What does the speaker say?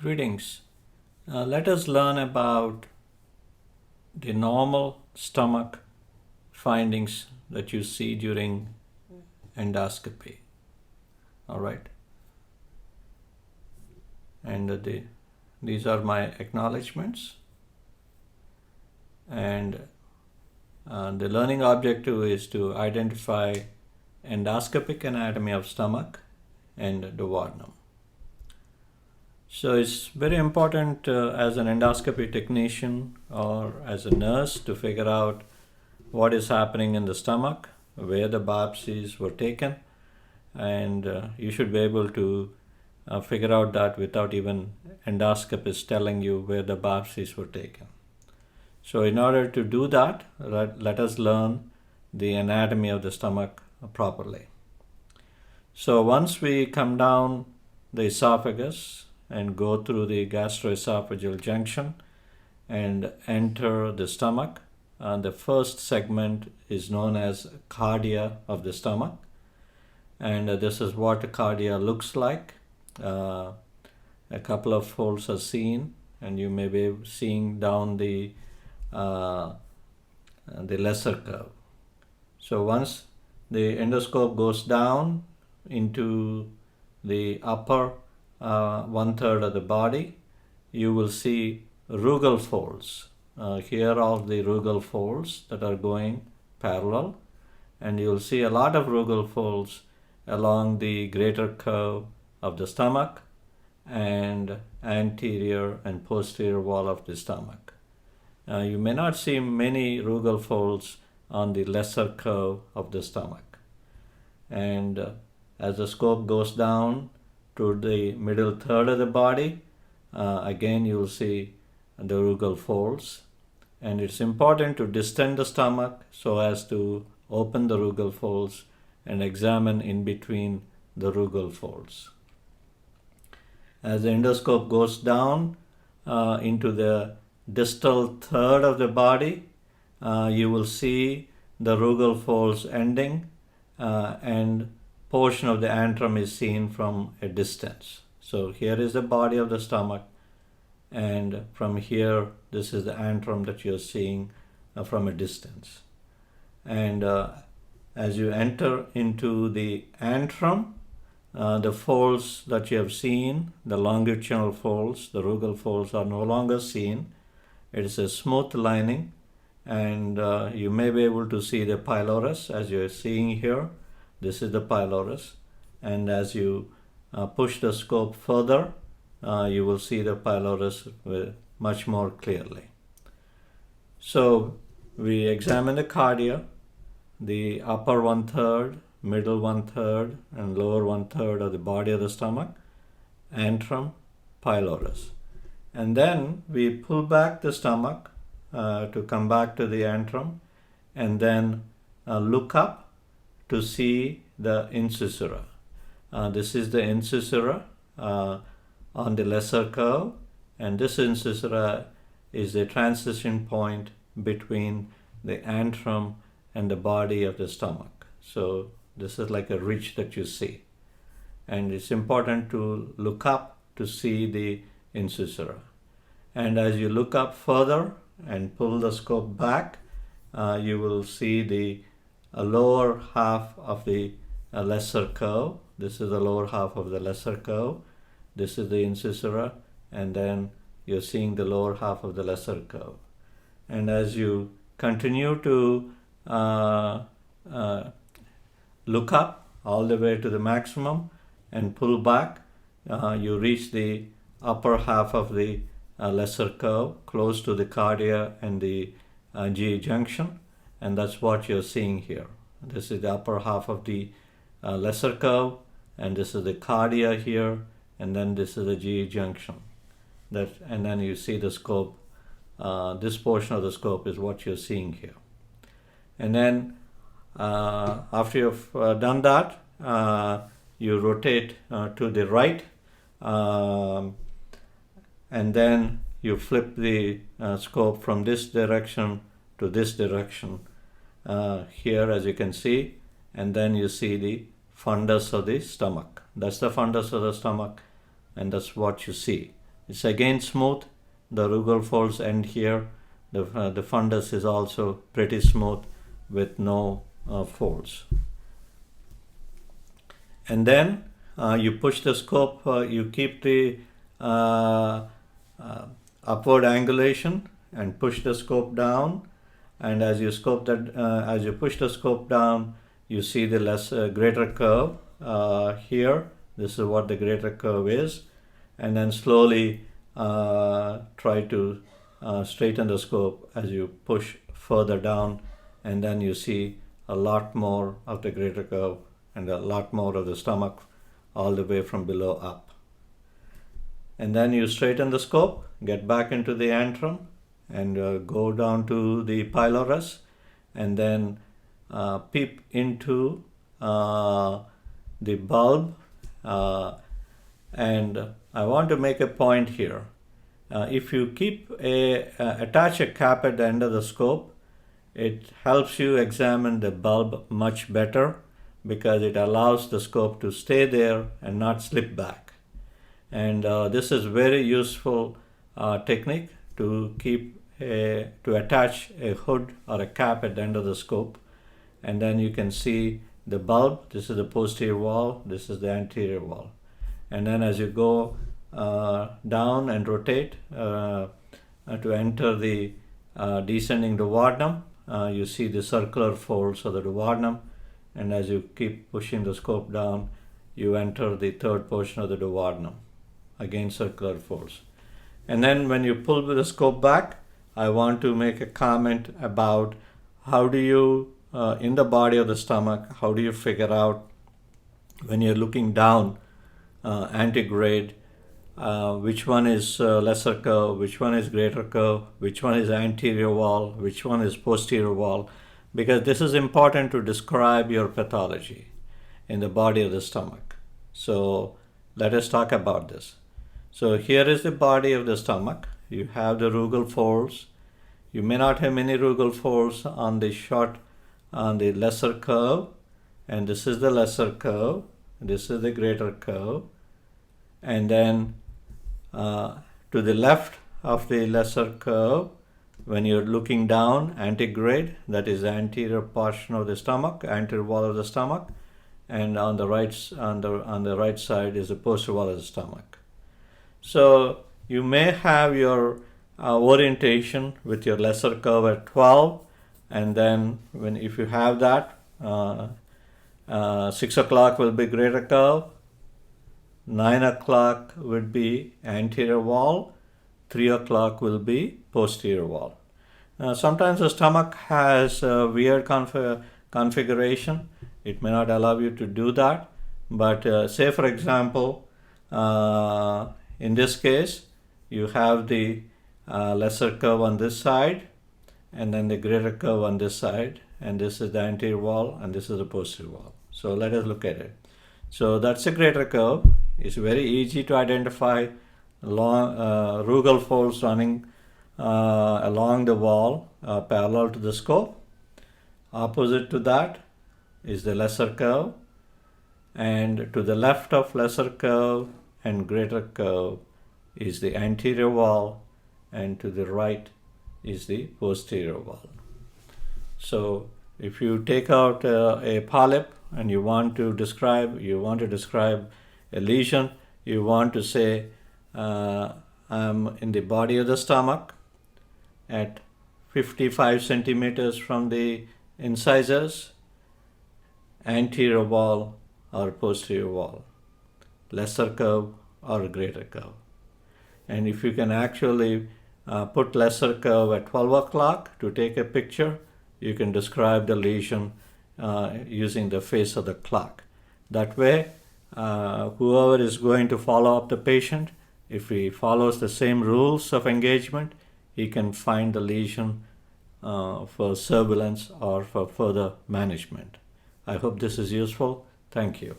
Greetings. Let us learn about the normal stomach findings that you see during endoscopy. All right. And these are my acknowledgements. And the learning objective is to identify endoscopic anatomy of stomach and the duodenum. So it's very important as an endoscopy technician or as a nurse to figure out what is happening in the stomach, where the biopsies were taken, and you should be able to figure out that without even endoscopist telling you where the biopsies were taken. So in order to do that, let us learn the anatomy of the stomach properly. So once we come down the esophagus and go through the gastroesophageal junction and enter the stomach, the first segment is known as cardia of the stomach, and this is what cardia looks like. A couple of folds are seen, and you may be seeing down the lesser curve. So once the endoscope goes down into the upper 1/3 of the body, you will see rugal folds. Here are the rugal folds that are going parallel, and you'll see a lot of rugal folds along the greater curve of the stomach and anterior and posterior wall of the stomach. You may not see many rugal folds on the lesser curve of the stomach. And as the scope goes down to the middle third of the body, again you'll see the rugal folds. And it's important to distend the stomach so as to open the rugal folds and examine in between the rugal folds. As the endoscope goes down into the distal third of the body, you will see the rugal folds ending and portion of the antrum is seen from a distance. So here is the body of the stomach, and from here this is the antrum that you're seeing from a distance. And as you enter into the antrum, the folds that you have seen, the longitudinal folds, the rugal folds, are no longer seen. It is a smooth lining, and you may be able to see the pylorus as you're seeing here. This is the pylorus, and as you push the scope further, you will see the pylorus much more clearly. So we examine the cardia, the upper 1/3, middle 1/3, and lower 1/3 of the body of the stomach, antrum, pylorus. And then we pull back the stomach to come back to the antrum, and then look up to see the incisura. This is the incisura on the lesser curve, and this incisura is the transition point between the antrum and the body of the stomach. So this is like a ridge that you see, and it's important to look up to see the incisura. And as you look up further and pull the scope back, you will see the lower half of the lesser curve. This is the lower half of the lesser curve. This is the incisura, and then you're seeing the lower half of the lesser curve. And as you continue to look up all the way to the maximum and pull back, you reach the upper half of the lesser curve, close to the cardia and the GE junction, and that's what you're seeing here. This is the upper half of the lesser curve, and this is the cardia here, and then this is the GE junction. And then you see the scope. This portion of the scope is what you're seeing here. And then after you've done that, you rotate to the right, and then you flip the scope from this direction to this direction here, as you can see, and then you see the fundus of the stomach. That's the fundus of the stomach, and that's what you see. It's again smooth. The rugal folds end here. The fundus is also pretty smooth with no folds. And then you push the scope, you keep the upward angulation and push the scope down. And as you push the scope down, you see the greater curve here. This is what the greater curve is. And then slowly try to straighten the scope as you push further down, and then you see a lot more of the greater curve and a lot more of the stomach all the way from below up. And then you straighten the scope, get back into the antrum, and go down to the pylorus, and then peep into the bulb. And I want to make a point here. If you attach a cap at the end of the scope, it helps you examine the bulb much better because it allows the scope to stay there and not slip back. And this is very useful technique to attach a hood or a cap at the end of the scope, and then you can see the bulb. This is the posterior wall, this is the anterior wall. And then as you go down and rotate to enter the descending duodenum, you see the circular folds of the duodenum, and as you keep pushing the scope down, you enter the third portion of the duodenum, again circular folds. And then when you pull the scope back, I want to make a comment about how do you, in the body of the stomach, how do you figure out when you're looking down antegrade, which one is lesser curve, which one is greater curve, which one is anterior wall, which one is posterior wall, because this is important to describe your pathology in the body of the stomach. So let us talk about this. So here is the body of the stomach. You have the rugal folds. You may not have many rugal folds on the lesser curve, and this is the lesser curve, this is the greater curve, and then to the left of the lesser curve, when you're looking down antegrade, that is the anterior portion of the stomach, anterior wall of the stomach, and on the right side is the posterior wall of the stomach. So you may have your orientation with your lesser curve at 12, and then if you have that, 6 o'clock will be greater curve, 9 o'clock would be anterior wall, 3 o'clock will be posterior wall. Sometimes the stomach has a weird configuration. It may not allow you to do that, but say for example, in this case, you have the lesser curve on this side, and then the greater curve on this side, and this is the anterior wall, and this is the posterior wall. So let us look at it. So that's a greater curve. It's very easy to identify long rugal folds running along the wall parallel to the scope. Opposite to that is the lesser curve, and to the left of lesser curve and greater curve is the anterior wall, and to the right is the posterior wall. So if you take out a polyp and you want to describe a lesion, you want to say I'm in the body of the stomach at 55 centimeters from the incisors, anterior wall or posterior wall, lesser curve or greater curve. And if you can actually put lesser curve at 12 o'clock to take a picture, you can describe the lesion using the face of the clock. That way, whoever is going to follow up the patient, if he follows the same rules of engagement, he can find the lesion for surveillance or for further management. I hope this is useful. Thank you.